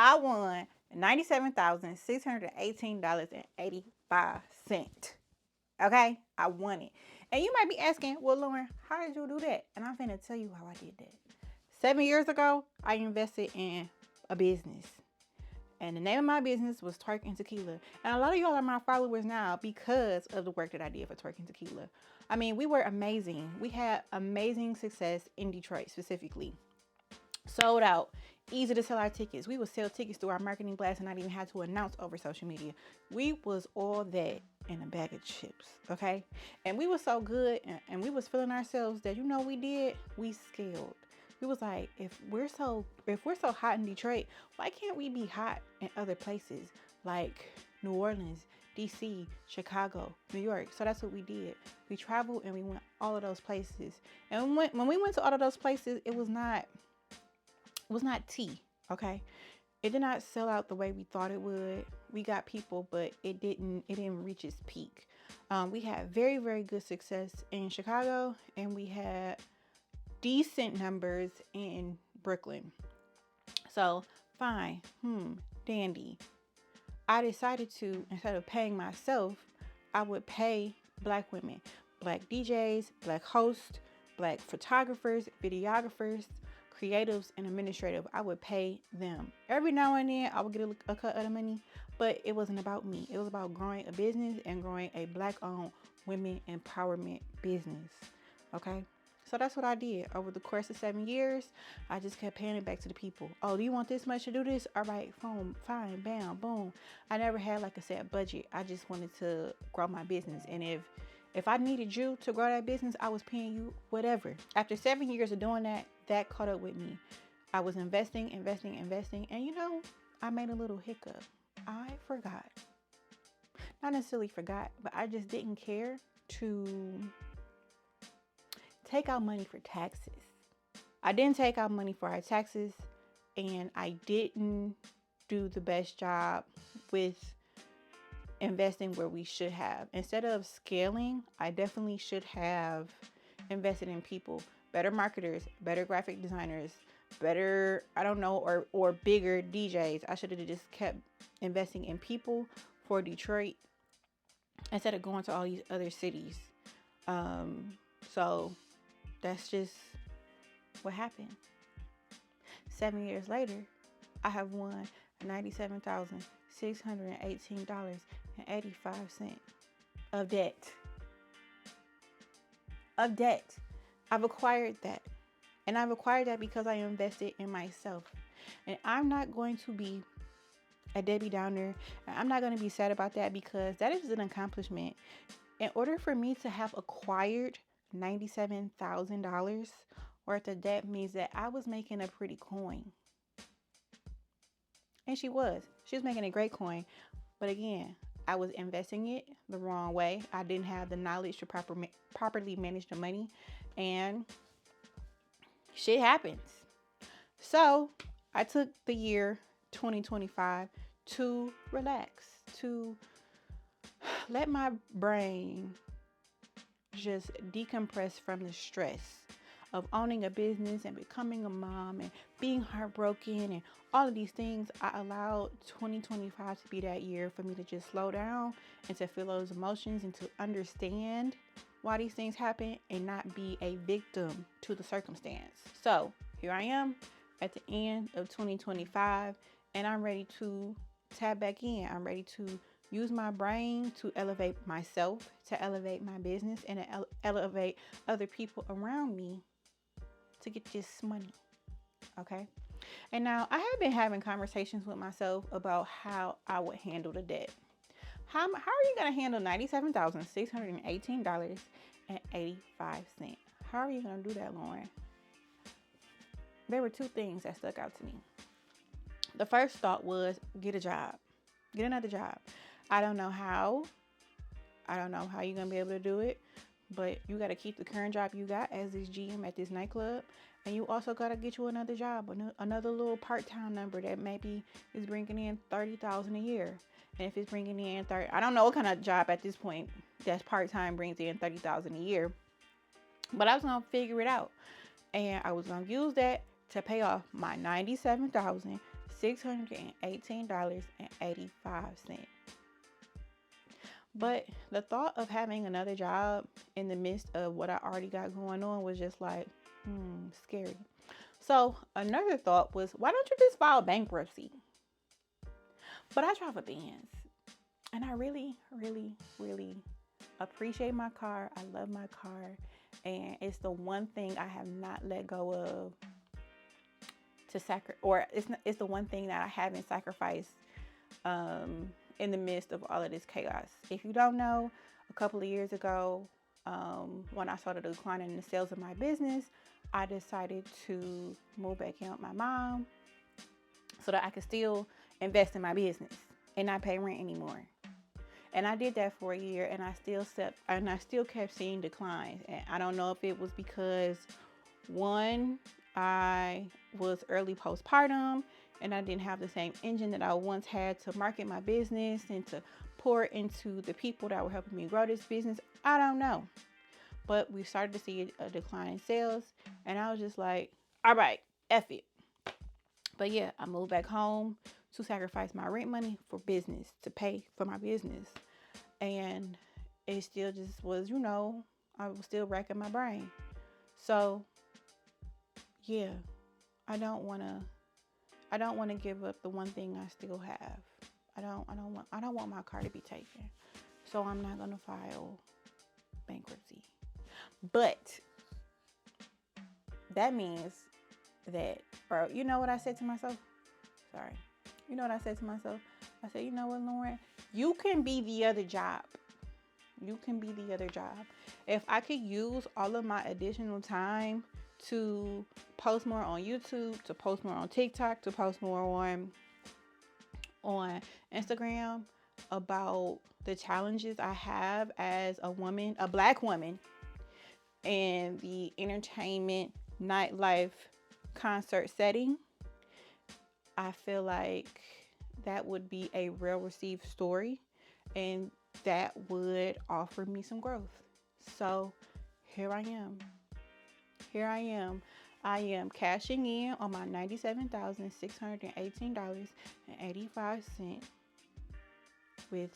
I won $97,618.85. Okay? I won it. And you might be asking, well, Lauren, how did you do that? And I'm finna tell you how I did that. 7 years ago, I invested in a business. And the name of my business was Twerk and Tequila. And a lot of y'all are my followers now because of the work that I did for Twerk and Tequila. I mean, we were amazing. We had amazing success in Detroit specifically. Sold out. Easy to sell our tickets. We would sell tickets through our marketing blast and not even have to announce over social media. We was all that in a bag of chips, okay? And we were so good and we was feeling ourselves that we did, we scaled. We was like, if we're so hot in Detroit, why can't we be hot in other places like New Orleans, DC, Chicago, New York? So that's what we did. We traveled and we went all of those places. And when we went to all of those places, it was not tea, okay? It did not sell out the way we thought it would. We got people, but it didn't reach its peak. We had very, very good success in Chicago, and we had decent numbers in Brooklyn. So fine, dandy. I decided to, instead of paying myself, I would pay black women, black DJs, black hosts, black photographers, videographers, creatives, and administrative. I would pay them. Every now and then, I would get a cut of the money, but it wasn't about me. It was about growing a business and growing a black-owned women empowerment business. Okay? So that's what I did. Over the course of 7 years, I just kept paying it back to the people. Oh, do you want this much to do this? All right, fine, bam, boom. I never had like a set budget. I just wanted to grow my business. And if I needed you to grow that business, I was paying you whatever. After 7 years of doing that, that caught up with me. I was investing, and I made a little hiccup. I forgot. Not necessarily forgot, but I just didn't care to take out money for taxes. I didn't take out money for our taxes, and I didn't do the best job with investing where we should have. Instead of scaling, I definitely should have invested in people, better marketers, better graphic designers, better, I don't know, or bigger DJs. I should have just kept investing in people for Detroit instead of going to all these other cities. So that's just what happened. 7 years later, I have won $97,618.85 of debt. Of debt. I've acquired that. And I've acquired that because I invested in myself. And I'm not going to be a Debbie Downer. I'm not going to be sad about that because that is an accomplishment. In order for me to have acquired $97,000 worth of debt means that I was making a pretty coin. And she was. She was making a great coin. But again, I was investing it the wrong way. I didn't have the knowledge to properly manage the money. And shit happens. So I took the year 2025 to relax, to let my brain just decompress from the stress of owning a business and becoming a mom and being heartbroken and all of these things. I allowed 2025 to be that year for me to just slow down and to feel those emotions and to understand why these things happen and not be a victim to the circumstance. So here I am at the end of 2025 and I'm ready to tap back in. I'm ready to use my brain to elevate myself, to elevate my business, and to elevate other people around me to get this money. Okay? And now I have been having conversations with myself about how I would handle the debt. How are you going to handle $97,618.85? How are you going to do that, Lauren? There were two things that stuck out to me. The first thought was get a job. Get another job. I don't know how you're going to be able to do it, but you got to keep the current job you got as this GM at this nightclub. And you also got to get you another job, another little part-time number that maybe is bringing in $30,000 a year. And if it's bringing in I don't know what kind of job at this point that's part-time brings in $30,000 a year. But I was going to figure it out. And I was going to use that to pay off my $97,618 $618.85. But the thought of having another job in the midst of what I already got going on was just like, scary. So another thought was, why don't you just file bankruptcy? But I drive a Benz, and I really, really, really appreciate my car. I love my car, and it's the one thing I have not let go of it's the one thing that I haven't sacrificed in the midst of all of this chaos. If you don't know, a couple of years ago, when I started declining in the sales of my business, I decided to move back in with my mom so that I could still invest in my business and not pay rent anymore. And I did that for a year, and I still kept seeing declines. And I don't know if it was because, one, I was early postpartum and I didn't have the same engine that I once had to market my business and to pour into the people that were helping me grow this business. I don't know. But we started to see a decline in sales, and I was just like, all right, F it. But yeah, I moved back home to sacrifice my rent money for business, to pay for my business. And it still just was, I was still racking my brain. So yeah, I don't want to give up the one thing I still have. I don't want my car to be taken. So I'm not going to file bankruptcy. But that means that, or you know what I said to myself? Sorry. You know what I said to myself? I said, you know what, Lauren? You can be the other job. You can be the other job. If I could use all of my additional time to post more on YouTube, to post more on TikTok, to post more on Instagram about the challenges I have as a woman, a Black woman, in the entertainment, nightlife, concert setting, I feel like that would be a well received story, and that would offer me some growth. So here I am. I am cashing in on my $97,618.85 with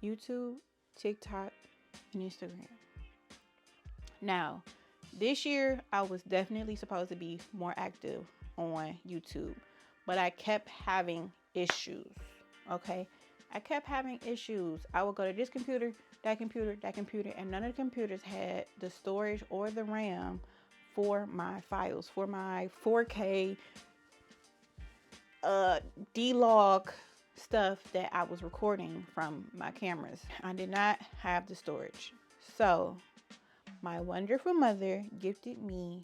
YouTube, TikTok, and Instagram. Now, this year I was definitely supposed to be more active on YouTube, but I kept having issues. Okay? I kept having issues. I would go to this computer, that computer, and none of the computers had the storage or the RAM for my files, for my 4K D-Log stuff that I was recording from my cameras. I did not have the storage. So my wonderful mother gifted me,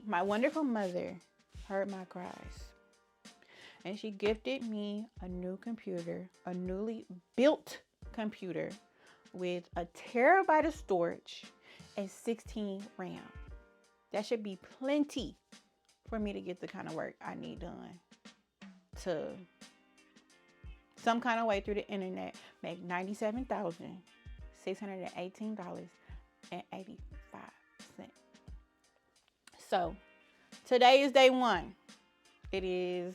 my wonderful mother heard my cries. And she gifted me a new computer, a newly built computer with a terabyte of storage and 16 RAM. That should be plenty for me to get the kind of work I need done to some kind of way through the internet make $97,618.85. So today is day one. It is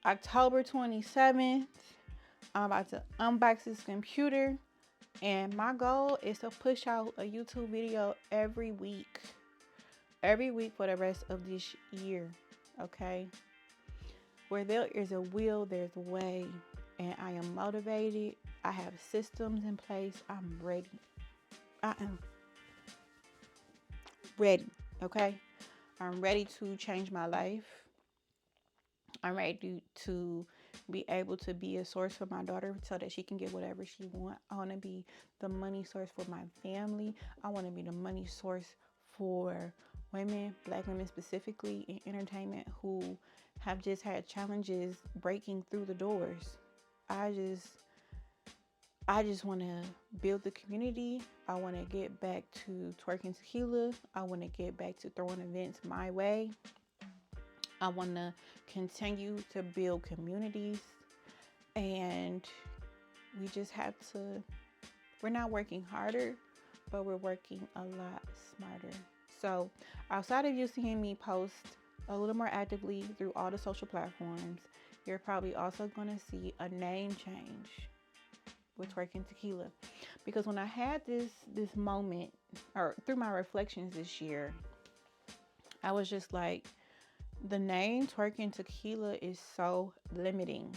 October 27th. I'm about to unbox this computer, and my goal is to push out a YouTube video every week for the rest of this year. Okay? Where there is a will, there's a way, and I am motivated. I have systems in place. I'm ready. I am ready. Okay? I'm ready to change my life. I'm ready to be able to be a source for my daughter so that she can get whatever she wants. I want to be the money source for my family. I want to be the money source for women, Black women specifically in entertainment, who have just had challenges breaking through the doors. I just want to build the community. I want to get back to twerking tequila. I want to get back to throwing events my way. I want to continue to build communities, and we just have to, we're not working harder, but we're working a lot smarter. So outside of you seeing me post a little more actively through all the social platforms. You're probably also going to see a name change with Twerking Tequila, because when I had this moment, or through my reflections this year, I was just like, the name Twerking Tequila is so limiting.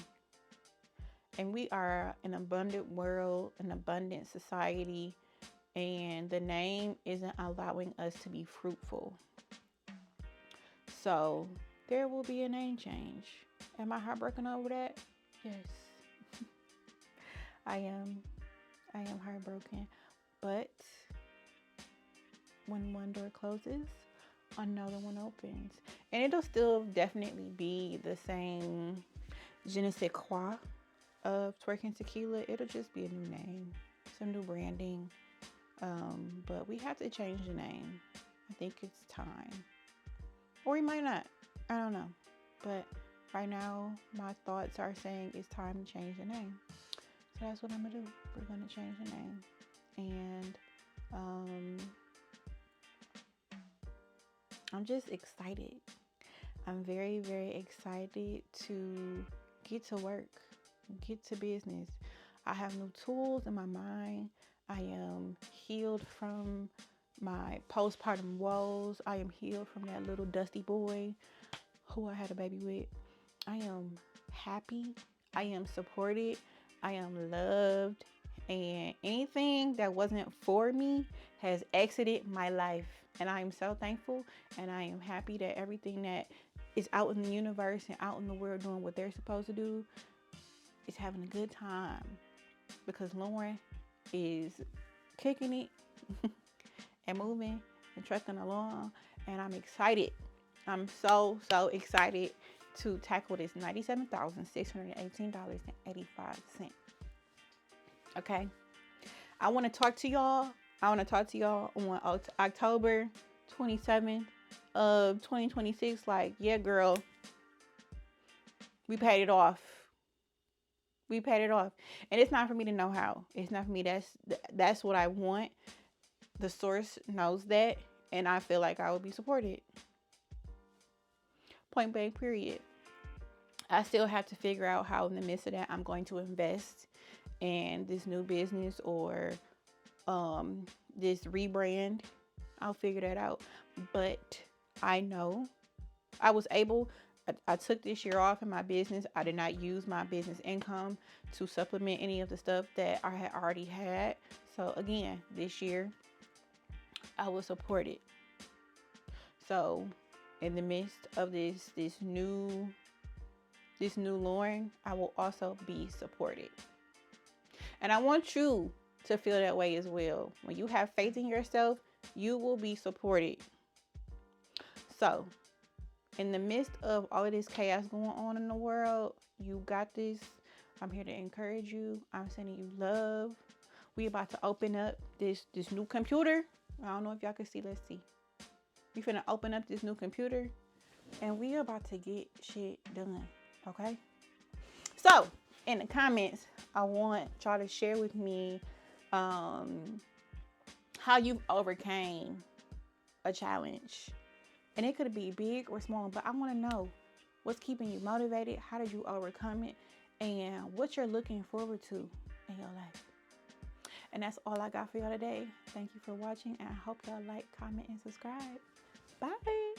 And we are an abundant world, an abundant society, and the name isn't allowing us to be fruitful. So there will be a name change. Am I heartbroken over that? Yes. I am. I am heartbroken. But when one door closes, another one opens. And it'll still definitely be the same je ne sais quoi of Twerking Tequila. It'll just be a new name, some new branding. But we have to change the name. I think it's time. Or we might not. I don't know. But right now, my thoughts are saying it's time to change the name. So that's what I'm going to do. We're going to change the name. And I'm just excited. I'm very, very excited to get to work, get to business. I have new tools in my mind. I am healed from my postpartum woes. I am healed from that little dusty boy who I had a baby with. I am happy. I am supported. I am loved. And anything that wasn't for me has exited my life. And I am so thankful. And I am happy that everything that is out in the universe and out in the world doing what they're supposed to do is having a good time. Because Lauren is kicking it and moving and trucking along. And I'm excited. I'm so excited to tackle this $97,618.85. Okay. I want to talk to y'all. On October 27th of 2026. Like, yeah, girl, we paid it off. We paid it off. And it's not for me to know how. It's not for me. That's what I want. The source knows that. And I feel like I will be supported. Point blank, period. I still have to figure out how in the midst of that I'm going to invest in this new business or this rebrand. I'll figure that out. But I know I was able, I took this year off in my business. I did not use my business income to supplement any of the stuff that I had already had. So again, this year I was supported. So in the midst of this new Lauren, I will also be supported. And I want you to feel that way as well. When you have faith in yourself, you will be supported. So, in the midst of all of this chaos going on in the world, you got this. I'm here to encourage you. I'm sending you love. We about to open up this new computer. I don't know if y'all can see. Let's see. We finna open up this new computer, and we about to get shit done. Okay? So, in the comments, I want y'all to share with me how you've overcame a challenge. And it could be big or small, but I want to know what's keeping you motivated. How did you overcome it? And what you're looking forward to in your life. And that's all I got for y'all today. Thank you for watching. And I hope y'all like, comment, and subscribe. Bye.